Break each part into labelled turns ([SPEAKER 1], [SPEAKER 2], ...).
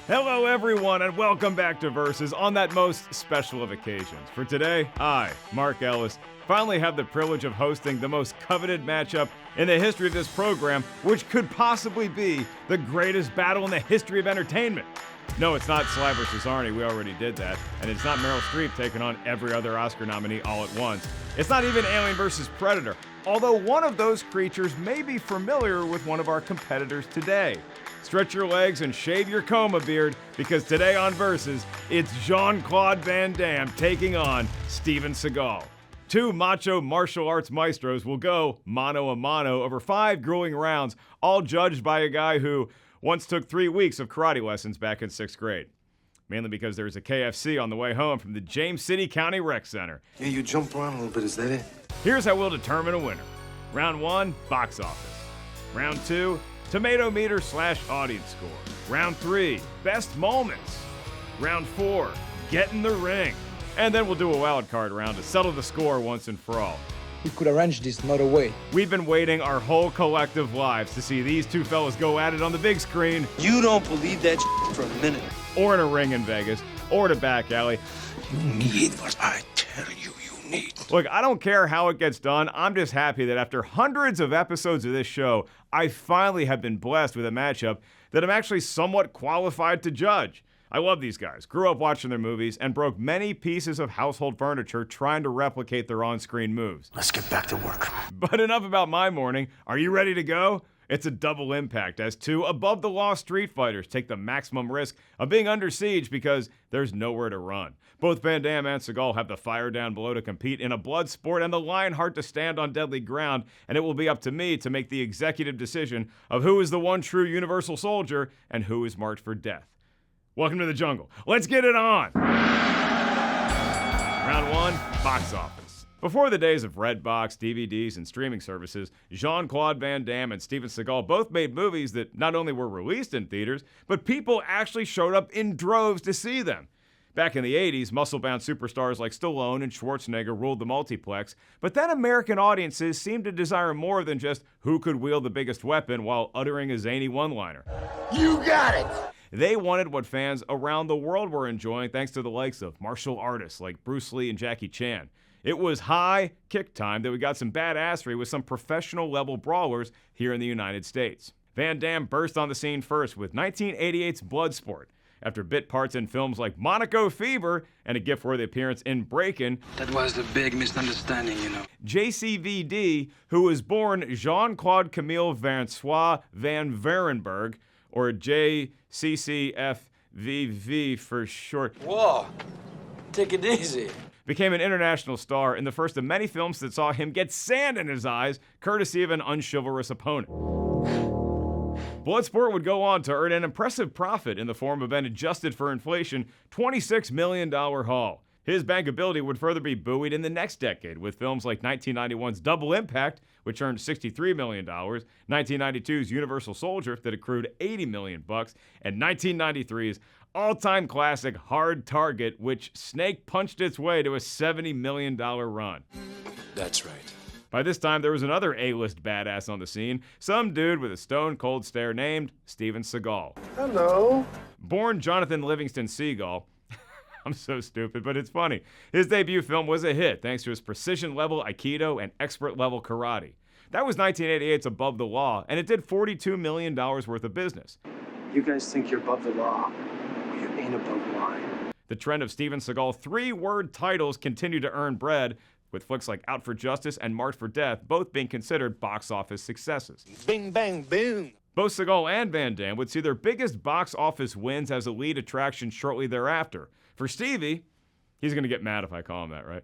[SPEAKER 1] Hello everyone and welcome back to Versus on that most special of occasions. For today, I, Mark Ellis, finally have the privilege of hosting the most coveted matchup in the history of this program, which could possibly be the greatest battle in the history of entertainment. No, it's not Sly vs. Arnie, we already did that, and it's not Meryl Streep taking on every other Oscar nominee all at once. It's not even Alien vs. Predator, although one of those creatures may be familiar with one of our competitors today. Stretch your legs and shave your coma beard, because today on Versus, it's Jean-Claude Van Damme taking on Steven Seagal. Two macho martial arts maestros will go mano-a-mano over 5 grueling rounds, all judged by a guy who once took 3 weeks of karate lessons back in 6th grade. Mainly because there was a KFC on the way home from the James City County Rec Center.
[SPEAKER 2] Yeah, you jump around a little bit, is that it?
[SPEAKER 1] Here's how we'll determine a winner. Round 1, box office. Round 2, Tomatometer / audience score. Round 3, best moments. Round 4, get in the ring. And then we'll do a wild card round to settle the score once and for all.
[SPEAKER 3] We could arrange this another way.
[SPEAKER 1] We've been waiting our whole collective lives to see these two fellas go at it on the big screen.
[SPEAKER 2] You don't believe that for a minute.
[SPEAKER 1] Or in a ring in Vegas. Or at a back alley.
[SPEAKER 2] You need what I tell you need.
[SPEAKER 1] Look, I don't care how it gets done. I'm just happy that after hundreds of episodes of this show, I finally have been blessed with a matchup that I'm actually somewhat qualified to judge. I love these guys, grew up watching their movies, and broke many pieces of household furniture trying to replicate their on-screen moves.
[SPEAKER 2] Let's get back to work.
[SPEAKER 1] But enough about my morning. Are you ready to go? It's a double impact as two above-the-law street fighters take the maximum risk of being under siege because there's nowhere to run. Both Van Damme and Seagal have the fire down below to compete in a blood sport and the lion heart to stand on deadly ground, and it will be up to me to make the executive decision of who is the one true universal soldier and who is marked for death. Welcome to the jungle. Let's get it on! Round 1, box office. Before the days of Redbox, DVDs, and streaming services, Jean-Claude Van Damme and Steven Seagal both made movies that not only were released in theaters, but people actually showed up in droves to see them. Back in the 80s, muscle-bound superstars like Stallone and Schwarzenegger ruled the multiplex, but then American audiences seemed to desire more than just who could wield the biggest weapon while uttering a zany one-liner.
[SPEAKER 2] You got it!
[SPEAKER 1] They wanted what fans around the world were enjoying thanks to the likes of martial artists like Bruce Lee and Jackie Chan. It was high kick time that we got some badassery with some professional-level brawlers here in the United States. Van Damme burst on the scene first with 1988's Bloodsport. After bit parts in films like Monaco Fever and a gift-worthy appearance in Breakin',
[SPEAKER 4] that was the big misunderstanding, you know.
[SPEAKER 1] JCVD, who was born Jean-Claude Camille Francois Van Varenberg, or JCCFVV for short,
[SPEAKER 3] Whoa, take it easy.
[SPEAKER 1] became an international star in the first of many films that saw him get sand in his eyes, courtesy of an unchivalrous opponent. Bloodsport would go on to earn an impressive profit in the form of an adjusted for inflation $26 million haul. His bankability would further be buoyed in the next decade with films like 1991's Double Impact, which earned $63 million, 1992's Universal Soldier that accrued $80 million, and 1993's all-time classic Hard Target, which snake punched its way to a $70 million run.
[SPEAKER 2] That's right.
[SPEAKER 1] By this time, there was another A-list badass on the scene, some dude with a stone-cold stare named Steven Seagal.
[SPEAKER 2] Hello.
[SPEAKER 1] Born Jonathan Livingston Seagal, I'm so stupid, but it's funny. His debut film was a hit thanks to his precision-level Aikido and expert-level karate. That was 1988's Above the Law, and it did $42 million worth of business.
[SPEAKER 5] You guys think you're above the law. Well, you ain't above the line.
[SPEAKER 1] The trend of Steven Seagal 3-word titles continued to earn bread, with flicks like Out for Justice and Marked for Death both being considered box office successes.
[SPEAKER 2] Bing, bang, boom.
[SPEAKER 1] Both Seagal and Van Damme would see their biggest box office wins as a lead attraction shortly thereafter. For Stevie, he's going to get mad if I call him that, right?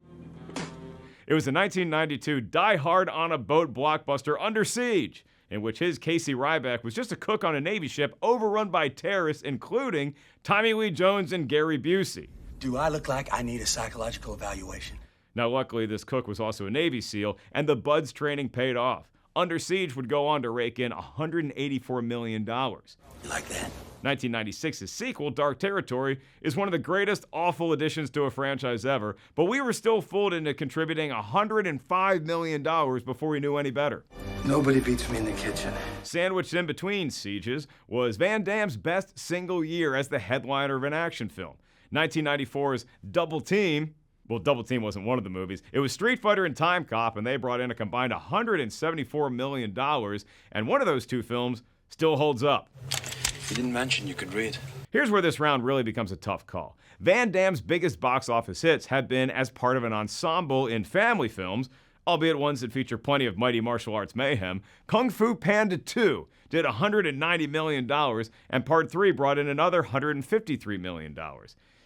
[SPEAKER 1] It was the 1992 Die Hard on a Boat blockbuster Under Siege, in which his Casey Ryback was just a cook on a Navy ship overrun by terrorists, including Tommy Lee Jones and Gary Busey.
[SPEAKER 6] Do I look like I need a psychological evaluation?
[SPEAKER 1] Now, luckily, this cook was also a Navy SEAL, and the Bud's training paid off. Under Siege would go on to rake in $184 million.
[SPEAKER 6] You like that?
[SPEAKER 1] 1996's sequel, Dark Territory, is one of the greatest awful additions to a franchise ever, but we were still fooled into contributing $105 million before we knew any better.
[SPEAKER 6] Nobody beats me in the kitchen.
[SPEAKER 1] Sandwiched in between sieges was Van Damme's best single year as the headliner of an action film. 1994's Double Team. Well, Double Team wasn't one of the movies. It was Street Fighter and Time Cop, and they brought in a combined $174 million, and one of those two films still holds up.
[SPEAKER 6] You didn't mention you could read.
[SPEAKER 1] Here's where this round really becomes a tough call. Van Damme's biggest box office hits have been as part of an ensemble in family films, albeit ones that feature plenty of mighty martial arts mayhem. Kung Fu Panda 2 did $190 million, and Part 3 brought in another $153 million.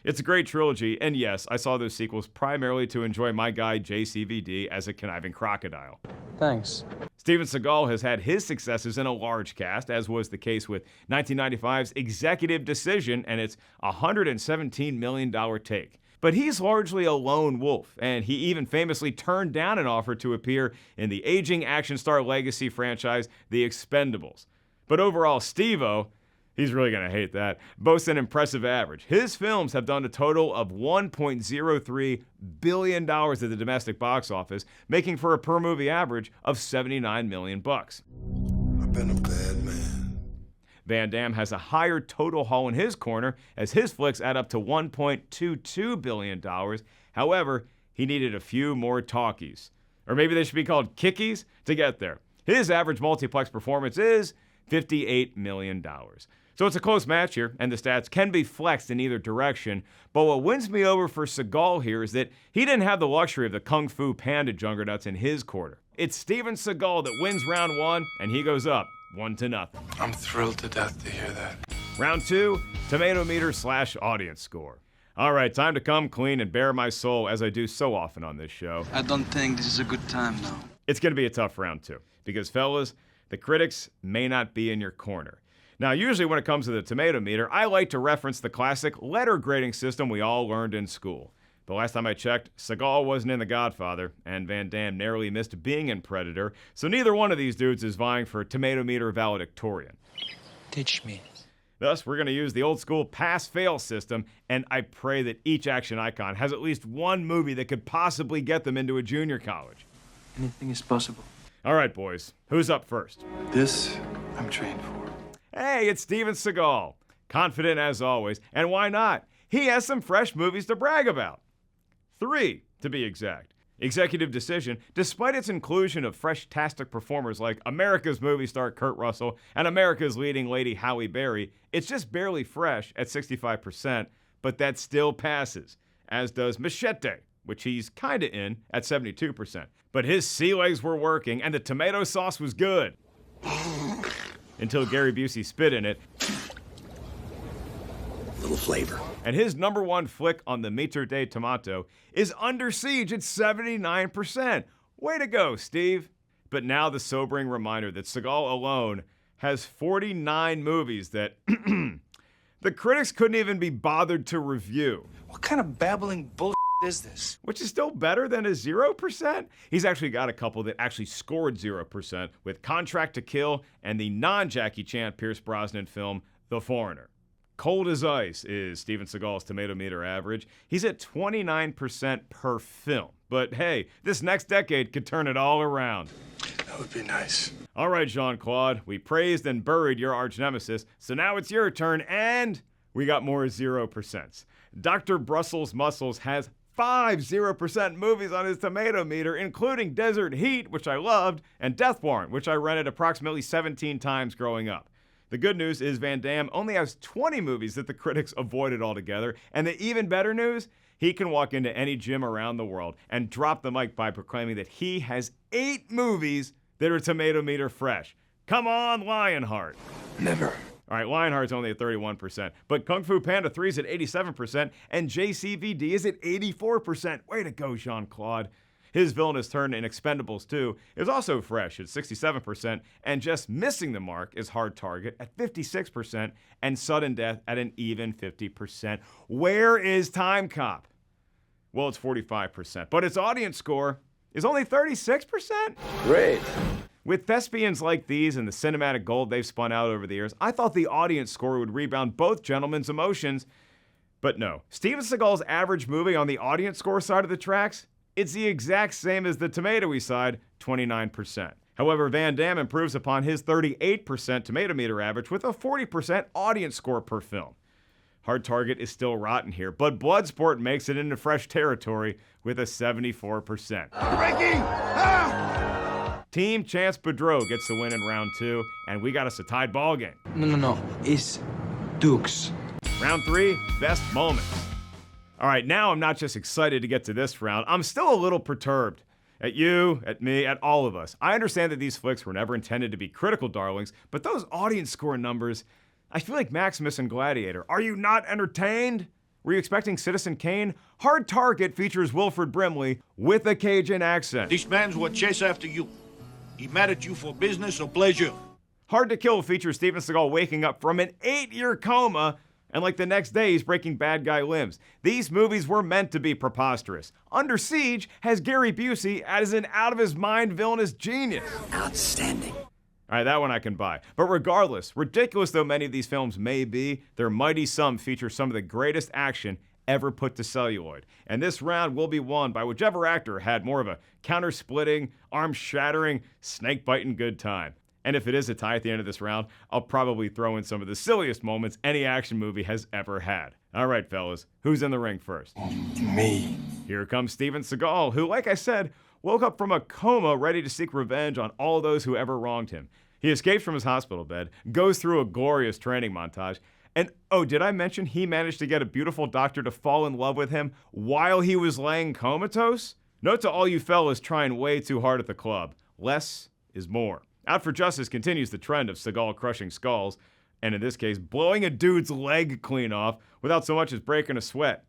[SPEAKER 1] It's a great trilogy, and yes, I saw those sequels primarily to enjoy my guy JCVD as a conniving crocodile.
[SPEAKER 3] Thanks.
[SPEAKER 1] Steven Seagal has had his successes in a large cast, as was the case with 1995's Executive Decision and its $117 million take. But he's largely a lone wolf, and he even famously turned down an offer to appear in the aging action star legacy franchise, The Expendables. But overall, Steve-O, he's really going to hate that, boasts an impressive average. His films have done a total of $1.03 billion at the domestic box office, making for a per-movie average of $79 million.
[SPEAKER 2] I've been a bad man.
[SPEAKER 1] Van Damme has a higher total haul in his corner, as his flicks add up to $1.22 billion. However, he needed a few more talkies, or maybe they should be called kickies, to get there. His average multiplex performance is $58 million. So it's a close match here, and the stats can be flexed in either direction, but what wins me over for Seagal here is that he didn't have the luxury of the Kung Fu Panda juggernauts in his quarter. It's Steven Seagal that wins round one, and he goes up 1-0.
[SPEAKER 2] I'm thrilled to death to hear that.
[SPEAKER 1] Round two, Tomatometer / audience score. All right, time to come clean and bare my soul, as I do so often on this show.
[SPEAKER 4] I don't think this is a good time now.
[SPEAKER 1] It's going to be a tough round two, because fellas, the critics may not be in your corner. Now, usually when it comes to the Tomatometer, I like to reference the classic letter grading system we all learned in school. The last time I checked, Seagal wasn't in The Godfather, and Van Damme narrowly missed being in Predator, so neither one of these dudes is vying for Tomatometer valedictorian.
[SPEAKER 3] Teach me.
[SPEAKER 1] Thus, we're going to use the old-school pass-fail system, and I pray that each action icon has at least one movie that could possibly get them into a junior college.
[SPEAKER 3] Anything is possible.
[SPEAKER 1] All right, boys, who's up first?
[SPEAKER 5] This, I'm trained for.
[SPEAKER 1] Hey, it's Steven Seagal. Confident as always, and why not? He has some fresh movies to brag about. 3, to be exact. Executive Decision, despite its inclusion of fresh-tastic performers like America's movie star Kurt Russell and America's leading lady Halle Berry, it's just barely fresh at 65%, but that still passes, as does Machete, which he's kinda in at 72%. But his sea legs were working, and the tomato sauce was good. Until Gary Busey spit in it.
[SPEAKER 6] Little flavor.
[SPEAKER 1] And his number one flick on the Meter de Tomato is Under Siege at 79%. Way to go, Steve. But now the sobering reminder that Seagal alone has 49 movies that the critics couldn't even be bothered to review.
[SPEAKER 6] What kind of babbling bullshit is this?
[SPEAKER 1] Which is still better than a 0%. He's actually got a couple that actually scored 0%, with Contract to Kill and the non-Jackie Chan Pierce Brosnan film, The Foreigner. Cold as ice is Steven Seagal's Tomatometer average. He's at 29% per film. But hey, this next decade could turn it all around.
[SPEAKER 2] That would be nice.
[SPEAKER 1] All right, Jean-Claude, we praised and buried your arch nemesis, so now it's your turn, and we got more 0%. Dr. Brussels Muscles has 5 0% movies on his Tomatometer, including Desert Heat, which I loved, and Death Warrant, which I rented approximately 17 times growing up. The good news is Van Damme only has 20 movies that the critics avoided altogether, and the even better news, he can walk into any gym around the world and drop the mic by proclaiming that he has 8 movies that are Tomatometer fresh. Come on, Lionheart.
[SPEAKER 2] Never.
[SPEAKER 1] All right, Lionheart's only at 31%, but Kung Fu Panda 3 is at 87%, and JCVD is at 84%. Way to go, Jean-Claude. His villainous turn in Expendables 2 is also fresh at 67%, and just missing the mark is Hard Target at 56%, and Sudden Death at an even 50%. Where is Time Cop? Well, it's 45%, but its audience score is only 36%.
[SPEAKER 3] Great.
[SPEAKER 1] With thespians like these and the cinematic gold they've spun out over the years, I thought the audience score would rebound both gentlemen's emotions. But no, Steven Seagal's average movie on the audience score side of the tracks, it's the exact same as the tomatoey side, 29%. However, Van Damme improves upon his 38% Tomatometer average with a 40% audience score per film. Hard Target is still rotten here, but Bloodsport makes it into fresh territory with a 74%. Team Chance Boudreaux gets the win in round 2, and we got us a tied ball game.
[SPEAKER 3] No. It's Dukes.
[SPEAKER 1] Round 3, best moments. All right, now I'm not just excited to get to this round, I'm still a little perturbed. At you, at me, at all of us. I understand that these flicks were never intended to be critical darlings, but those audience score numbers, I feel like Maximus and Gladiator. Are you not entertained? Were you expecting Citizen Kane? Hard Target features Wilford Brimley with a Cajun accent.
[SPEAKER 7] This man's what chase after you. He mad at you for business or pleasure?
[SPEAKER 1] Hard to Kill features Steven Seagal waking up from an 8-year coma, and like the next day he's breaking bad guy limbs. These movies were meant to be preposterous. Under Siege has Gary Busey as an out-of-his-mind villainous genius.
[SPEAKER 6] Outstanding.
[SPEAKER 1] All right, that one I can buy. But regardless, ridiculous though many of these films may be, their mighty sum features some of the greatest action ever put to celluloid. And this round will be won by whichever actor had more of a counter-splitting, arm-shattering, snake-biting good time. And if it is a tie at the end of this round, I'll probably throw in some of the silliest moments any action movie has ever had. All right, fellas, who's in the ring first?
[SPEAKER 6] Me.
[SPEAKER 1] Here comes Steven Seagal, who, like I said, woke up from a coma ready to seek revenge on all those who ever wronged him. He escapes from his hospital bed, goes through a glorious training montage, and oh, did I mention he managed to get a beautiful doctor to fall in love with him while he was laying comatose? Note to all you fellas trying way too hard at the club, less is more. Out for Justice continues the trend of Seagal crushing skulls, and in this case, blowing a dude's leg clean off without so much as breaking a sweat.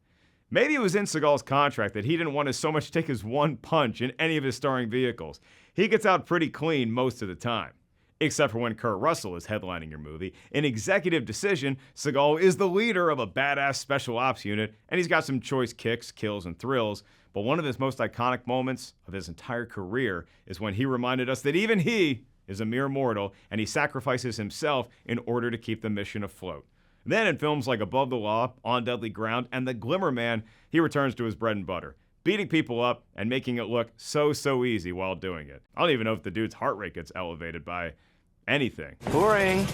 [SPEAKER 1] Maybe it was in Seagal's contract that he didn't want to so much take his one punch in any of his starring vehicles. He gets out pretty clean most of the time. Except for when Kurt Russell is headlining your movie. In executive decision, Seagal is the leader of a badass special ops unit, and he's got some choice kicks, kills, and thrills. But one of his most iconic moments of his entire career is when he reminded us that even he is a mere mortal, and he sacrifices himself in order to keep the mission afloat. Then in films like Above the Law, On Deadly Ground, and The Glimmer Man, he returns to his bread and butter, beating people up and making it look so easy while doing it. I don't even know if the dude's heart rate gets elevated by anything.
[SPEAKER 6] Boring.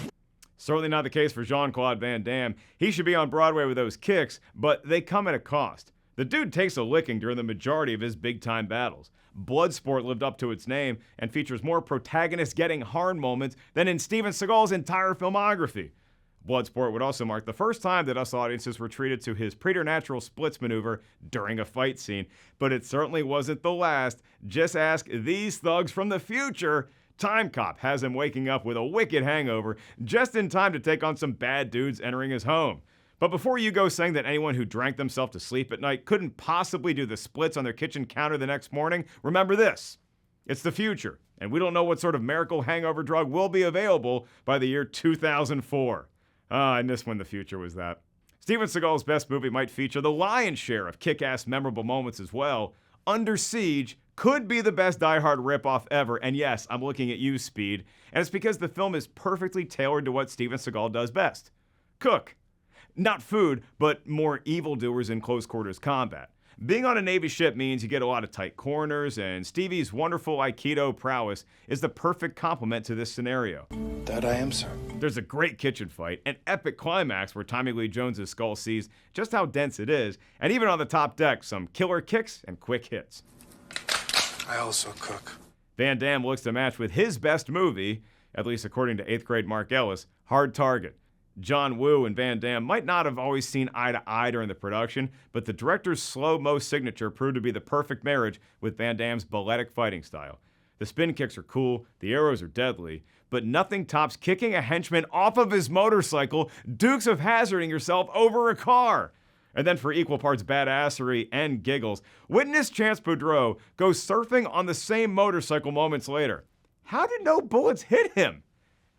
[SPEAKER 1] Certainly not the case for Jean-Claude Van Damme. He should be on Broadway with those kicks, but they come at a cost. The dude takes a licking during the majority of his big-time battles. Bloodsport lived up to its name and features more protagonists getting harmed moments than in Steven Seagal's entire filmography. Bloodsport would also mark the first time that us audiences were treated to his preternatural splits maneuver during a fight scene, but it certainly wasn't the last. Just ask these thugs from the future. Time Cop has him waking up with a wicked hangover just in time to take on some bad dudes entering his home. But before you go saying that anyone who drank themselves to sleep at night couldn't possibly do the splits on their kitchen counter the next morning, remember this. It's the future, and we don't know what sort of miracle hangover drug will be available by the year 2004. I miss when the future was that. Steven Seagal's best movie might feature the lion's share of kick-ass memorable moments as well. Under Siege could be the best Die Hard ripoff ever, and yes, I'm looking at you, Speed, and it's because the film is perfectly tailored to what Steven Seagal does best. Cook. Not food, but more evildoers in close quarters combat. Being on a Navy ship means you get a lot of tight corners, and Stevie's wonderful Aikido prowess is the perfect complement to this scenario.
[SPEAKER 6] That I am, sir.
[SPEAKER 1] There's a great kitchen fight, an epic climax where Tommy Lee Jones' skull sees just how dense it is, and even on the top deck, some killer kicks and quick hits.
[SPEAKER 6] I also cook.
[SPEAKER 1] Van Damme looks to match with his best movie, at least according to 8th grade Mark Ellis, Hard Target. John Woo and Van Damme might not have always seen eye to eye during the production, but the director's slow-mo signature proved to be the perfect marriage with Van Damme's balletic fighting style. The spin kicks are cool, the arrows are deadly, but nothing tops kicking a henchman off of his motorcycle, Dukes of Hazzarding yourself over a car. And then for equal parts badassery and giggles, witness Chance Boudreaux go surfing on the same motorcycle moments later. How did no bullets hit him?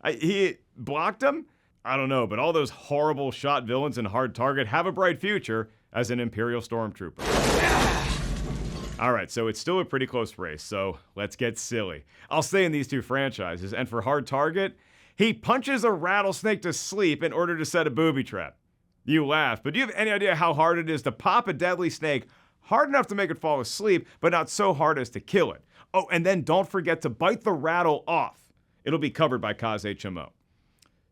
[SPEAKER 1] He blocked them? I don't know, but all those horrible shot villains in Hard Target have a bright future as an Imperial Stormtrooper. Alright, so it's still a pretty close race, so let's get silly. I'll stay in these two franchises, and for hard target, he punches a rattlesnake to sleep in order to set a booby trap. You laugh, but do you have any idea how hard it is to pop a deadly snake hard enough to make it fall asleep, but not so hard as to kill it? Oh, and then don't forget to bite the rattle off. It'll be covered by Cause HMO.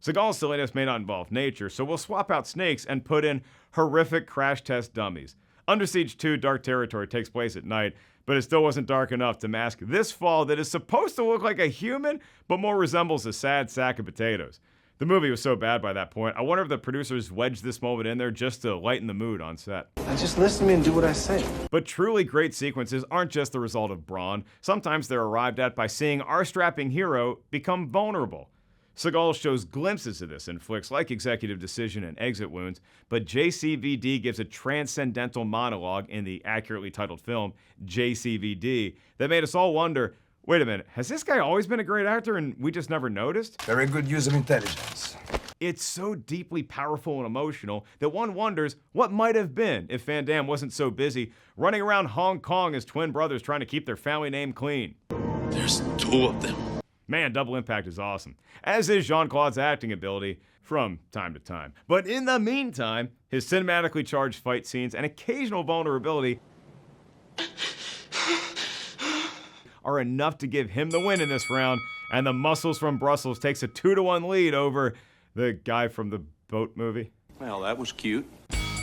[SPEAKER 1] Seagal's silliness may not involve nature, so we'll swap out snakes and put in horrific crash test dummies. Under Siege 2 Dark Territory takes place at night, but it still wasn't dark enough to mask this fall that is supposed to look like a human, but more resembles a sad sack of potatoes. The movie was so bad by that point, I wonder if the producers wedged this moment in there just to lighten the mood on set.
[SPEAKER 3] Now just listen to me and do what I say.
[SPEAKER 1] But truly great sequences aren't just the result of brawn. Sometimes they're arrived at by seeing our strapping hero become vulnerable. Seagal shows glimpses of this in flicks like Executive Decision and Exit Wounds, but JCVD gives a transcendental monologue in the accurately titled film, JCVD, that made us all wonder, wait a minute, has this guy always been a great actor and we just never noticed?
[SPEAKER 6] Very good use of intelligence.
[SPEAKER 1] It's so deeply powerful and emotional that one wonders what might have been if Van Damme wasn't so busy running around Hong Kong as twin brothers trying to keep their family name clean.
[SPEAKER 2] There's two of them.
[SPEAKER 1] Man, Double Impact is awesome, as is Jean-Claude's acting ability from time to time. But in the meantime, his cinematically charged fight scenes and occasional vulnerability are enough to give him the win in this round, and the Muscles from Brussels takes a 2-1 lead over the guy from the boat movie.
[SPEAKER 2] Well, that was cute.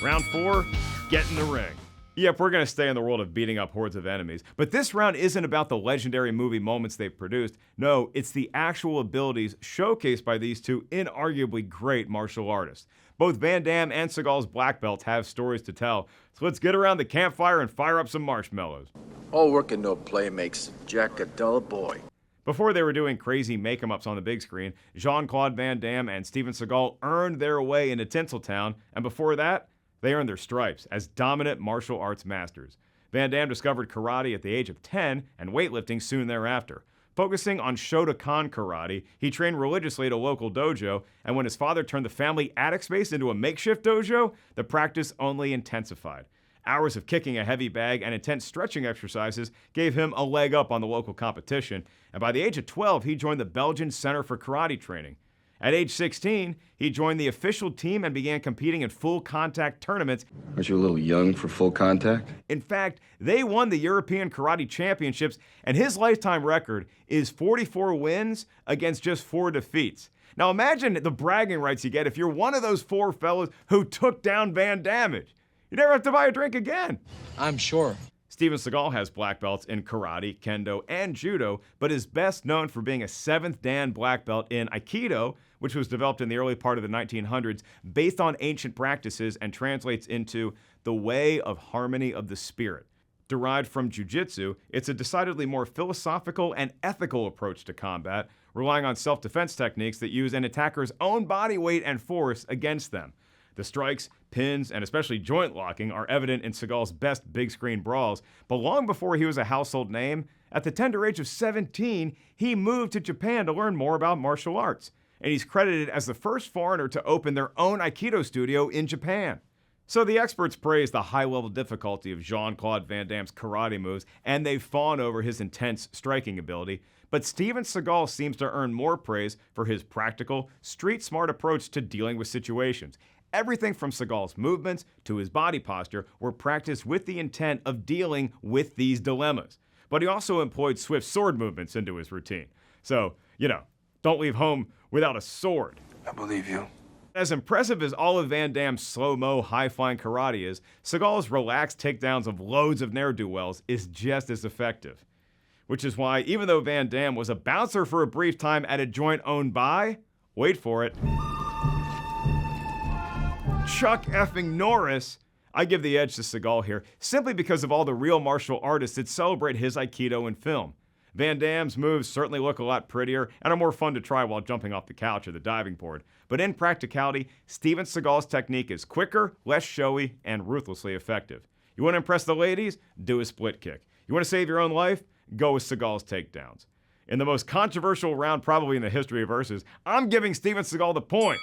[SPEAKER 1] Round 4, get in the ring. Yep, we're gonna stay in the world of beating up hordes of enemies, but this round isn't about the legendary movie moments they've produced. No, it's the actual abilities showcased by these two inarguably great martial artists. Both Van Damme and Seagal's black belts have stories to tell, so let's get around the campfire and fire up some marshmallows.
[SPEAKER 8] All work and no play makes Jack a dull boy.
[SPEAKER 1] Before they were doing crazy make-em-ups on the big screen, Jean-Claude Van Damme and Steven Seagal earned their way into Tinseltown, and before that, they earned their stripes as dominant martial arts masters. Van Damme discovered karate at the age of 10 and weightlifting soon thereafter. Focusing on Shotokan karate, he trained religiously at a local dojo, and when his father turned the family attic space into a makeshift dojo, the practice only intensified. Hours of kicking a heavy bag and intense stretching exercises gave him a leg up on the local competition, and by the age of 12, he joined the Belgian Center for Karate Training. At age 16, he joined the official team and began competing in full contact tournaments.
[SPEAKER 3] Aren't you a little young for full contact?
[SPEAKER 1] In fact, they won the European Karate Championships, and his lifetime record is 44 wins against just 4 defeats. Now imagine the bragging rights you get if you're one of those 4 fellas who took down Van Damme. You never have to buy a drink again.
[SPEAKER 8] I'm sure.
[SPEAKER 1] Steven Seagal has black belts in karate, kendo, and judo, but is best known for being a 7th Dan black belt in Aikido, which was developed in the early part of the 1900s based on ancient practices and translates into the way of harmony of the spirit. Derived from jiu-jitsu, it's a decidedly more philosophical and ethical approach to combat, relying on self-defense techniques that use an attacker's own body weight and force against them. The strikes, pins, and especially joint locking are evident in Seagal's best big screen brawls, but long before he was a household name, at the tender age of 17, he moved to Japan to learn more about martial arts, and he's credited as the first foreigner to open their own Aikido studio in Japan. So the experts praise the high-level difficulty of Jean-Claude Van Damme's karate moves, and they fawn over his intense striking ability, but Steven Seagal seems to earn more praise for his practical, street-smart approach to dealing with situations. Everything from Seagal's movements to his body posture were practiced with the intent of dealing with these dilemmas. But he also employed swift sword movements into his routine. So, don't leave home without a sword.
[SPEAKER 6] I believe you.
[SPEAKER 1] As impressive as all of Van Damme's slow-mo, high-flying karate is, Seagal's relaxed takedowns of loads of ne'er-do-wells is just as effective. Which is why, even though Van Damme was a bouncer for a brief time at a joint owned by, wait for it, Chuck effing Norris, I give the edge to Seagal here, simply because of all the real martial artists that celebrate his Aikido in film. Van Damme's moves certainly look a lot prettier and are more fun to try while jumping off the couch or the diving board. But in practicality, Steven Seagal's technique is quicker, less showy, and ruthlessly effective. You want to impress the ladies? Do a split kick. You want to save your own life? Go with Seagal's takedowns. In the most controversial round probably in the history of versus, I'm giving Steven Seagal the point.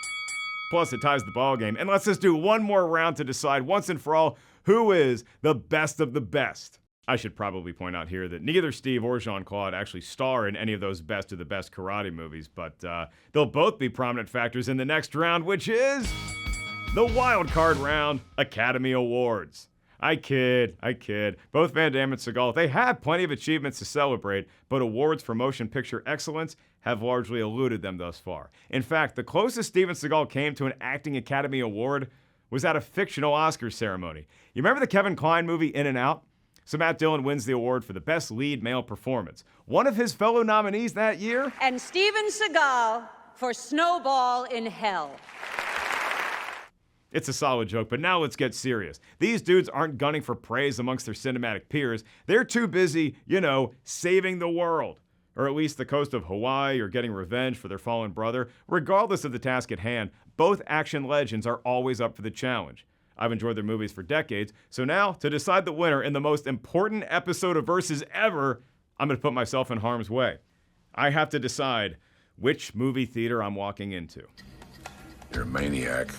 [SPEAKER 1] Plus, it ties the ballgame. And let's just do one more round to decide once and for all who is the best of the best. I should probably point out here that neither Steve or Jean-Claude actually star in any of those best of the best karate movies, but they'll both be prominent factors in the next round, which is the wild card round, Academy Awards. I kid. Both Van Damme and Seagal, they have plenty of achievements to celebrate, but awards for motion picture excellence have largely eluded them thus far. In fact, the closest Steven Seagal came to an acting Academy Award was at a fictional Oscars ceremony. You remember the Kevin Kline movie In and Out? So Matt Dillon wins the award for the best lead male performance. One of his fellow nominees that year?
[SPEAKER 9] And Steven Seagal for Snowball in Hell.
[SPEAKER 1] It's a solid joke, but now let's get serious. These dudes aren't gunning for praise amongst their cinematic peers. They're too busy, saving the world. Or at least the coast of Hawaii, or getting revenge for their fallen brother. Regardless of the task at hand, both action legends are always up for the challenge. I've enjoyed their movies for decades, so now, to decide the winner in the most important episode of Versus ever, I'm going to put myself in harm's way. I have to decide which movie theater I'm walking into.
[SPEAKER 2] You're a maniac.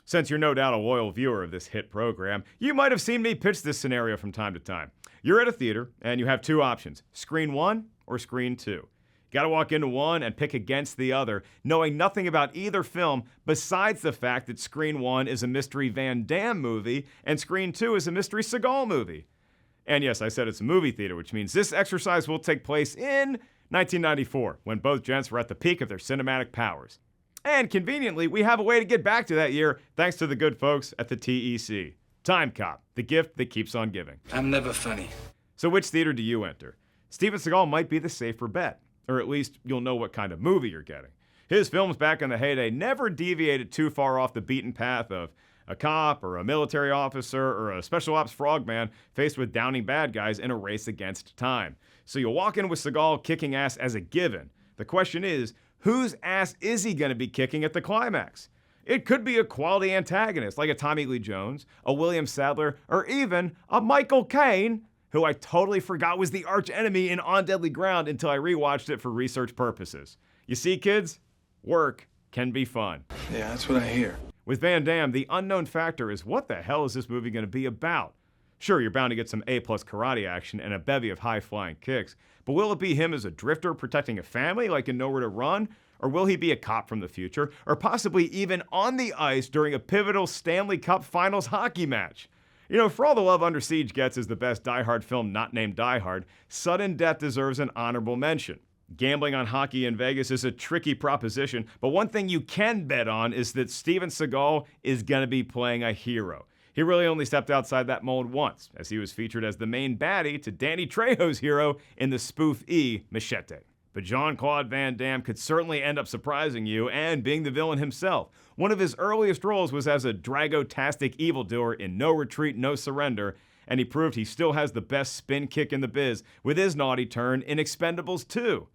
[SPEAKER 1] Since you're no doubt a loyal viewer of this hit program, you might have seen me pitch this scenario from time to time. You're at a theater, and you have two options, screen 1 or screen 2. You gotta walk into one and pick against the other, knowing nothing about either film besides the fact that screen 1 is a mystery Van Damme movie, and screen 2 is a mystery Seagal movie. And yes, I said it's a movie theater, which means this exercise will take place in 1994, when both gents were at the peak of their cinematic powers. And conveniently, we have a way to get back to that year thanks to the good folks at the TEC. Time Cop, the gift that keeps on giving.
[SPEAKER 6] I'm never funny.
[SPEAKER 1] So which theater do you enter? Steven Seagal might be the safer bet, or at least you'll know what kind of movie you're getting. His films back in the heyday never deviated too far off the beaten path of a cop or a military officer or a special ops frogman faced with downing bad guys in a race against time. So you'll walk in with Seagal kicking ass as a given. The question is, whose ass is he going to be kicking at the climax? It could be a quality antagonist like a Tommy Lee Jones, a William Sadler, or even a Michael Caine, who I totally forgot was the arch enemy in On Deadly Ground until I rewatched it for research purposes. You see, kids, work can be fun.
[SPEAKER 6] Yeah, that's what I hear.
[SPEAKER 1] With Van Damme, the unknown factor is what the hell is this movie going to be about? Sure, you're bound to get some A-plus karate action and a bevy of high-flying kicks, but will it be him as a drifter protecting a family like in Nowhere to Run? Or will he be a cop from the future? Or possibly even on the ice during a pivotal Stanley Cup Finals hockey match? For all the love Under Siege gets as the best Die Hard film not named Die Hard, Sudden Death deserves an honorable mention. Gambling on hockey in Vegas is a tricky proposition, but one thing you can bet on is that Steven Seagal is going to be playing a hero. He really only stepped outside that mold once, as he was featured as the main baddie to Danny Trejo's hero in the spoof E, Machete. But Jean-Claude Van Damme could certainly end up surprising you and being the villain himself. One of his earliest roles was as a Drago-tastic evildoer in No Retreat, No Surrender, and he proved he still has the best spin kick in the biz with his naughty turn in Expendables 2.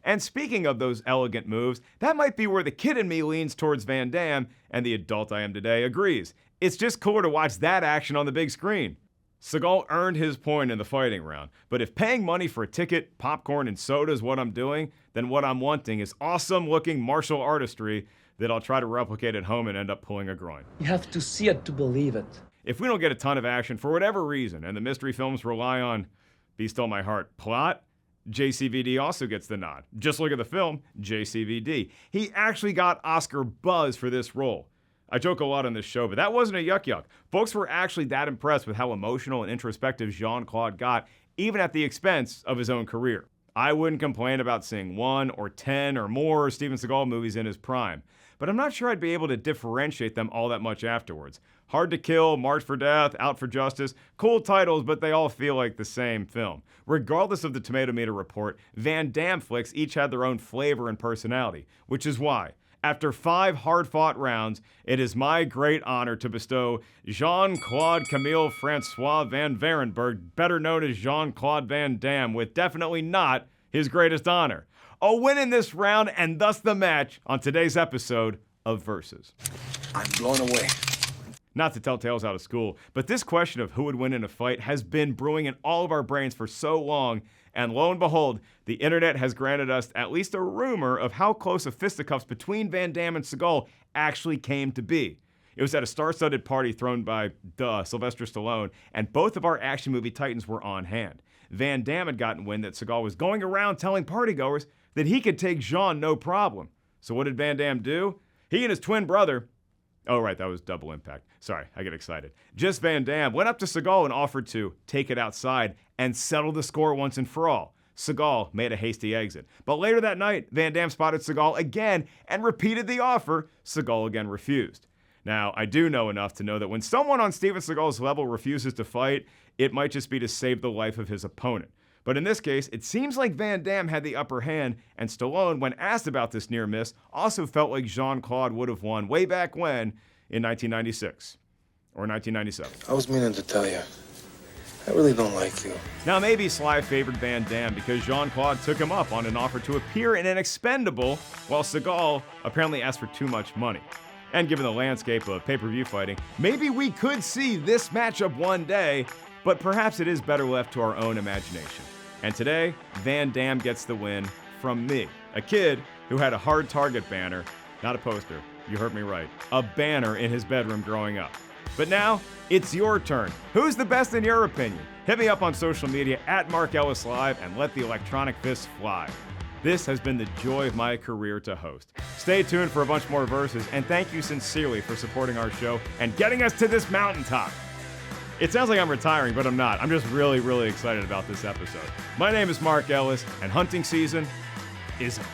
[SPEAKER 1] And speaking of those elegant moves, that might be where the kid in me leans towards Van Damme, and the adult I am today agrees. It's just cooler to watch that action on the big screen. Seagal earned his point in the fighting round, but if paying money for a ticket, popcorn, and soda is what I'm doing, then what I'm wanting is awesome-looking martial artistry that I'll try to replicate at home and end up pulling a groin.
[SPEAKER 5] You have to see it to believe it.
[SPEAKER 1] If we don't get a ton of action for whatever reason, and the mystery films rely on, be still my heart, plot, JCVD also gets the nod. Just look at the film, JCVD. He actually got Oscar buzz for this role. I joke a lot on this show, but that wasn't a yuck. Folks were actually that impressed with how emotional and introspective Jean-Claude got, even at the expense of his own career. I wouldn't complain about seeing 1 or 10 or more Steven Seagal movies in his prime, but I'm not sure I'd be able to differentiate them all that much afterwards. Hard to Kill, March for Death, Out for Justice, cool titles, but they all feel like the same film. Regardless of the Tomatometer report, Van Damme flicks each had their own flavor and personality, which is why, after 5 hard-fought rounds, it is my great honor to bestow Jean-Claude Camille Francois Van Varenberg, better known as Jean-Claude Van Damme, with definitely not his greatest honor. A win in this round, and thus the match on today's episode of Versus.
[SPEAKER 6] I'm blown away.
[SPEAKER 1] Not to tell tales out of school, but this question of who would win in a fight has been brewing in all of our brains for so long, and lo and behold, the internet has granted us at least a rumor of how close a fisticuffs between Van Damme and Seagal actually came to be. It was at a star-studded party thrown by, Sylvester Stallone, and both of our action movie titans were on hand. Van Damme had gotten wind that Seagal was going around telling partygoers that he could take Jean no problem. So what did Van Damme do? He and his twin brother, oh right, that was Double Impact. Sorry, I get excited. Just Van Damme went up to Seagal and offered to take it outside and settle the score once and for all. Seagal made a hasty exit. But later that night, Van Damme spotted Seagal again and repeated the offer. Seagal again refused. Now, I do know enough to know that when someone on Steven Seagal's level refuses to fight, it might just be to save the life of his opponent. But in this case, it seems like Van Damme had the upper hand, and Stallone, when asked about this near miss, also felt like Jean-Claude would have won way back when in 1996 or 1997.
[SPEAKER 6] I was meaning to tell you. I really don't like you.
[SPEAKER 1] Now, maybe Sly favored Van Damme because Jean-Claude took him up on an offer to appear in an Expendable, while Seagal apparently asked for too much money. And given the landscape of pay-per-view fighting, maybe we could see this matchup one day, but perhaps it is better left to our own imagination. And today, Van Damme gets the win from me, a kid who had a hard target banner, not a poster, you heard me right, a banner in his bedroom growing up. But now, it's your turn. Who's the best in your opinion? Hit me up on social media at Mark Ellis Live and let the electronic fists fly. This has been the joy of my career to host. Stay tuned for a bunch more verses, and thank you sincerely for supporting our show and getting us to this mountaintop. It sounds like I'm retiring, but I'm not. I'm just really, really excited about this episode. My name is Mark Ellis, and hunting season is over.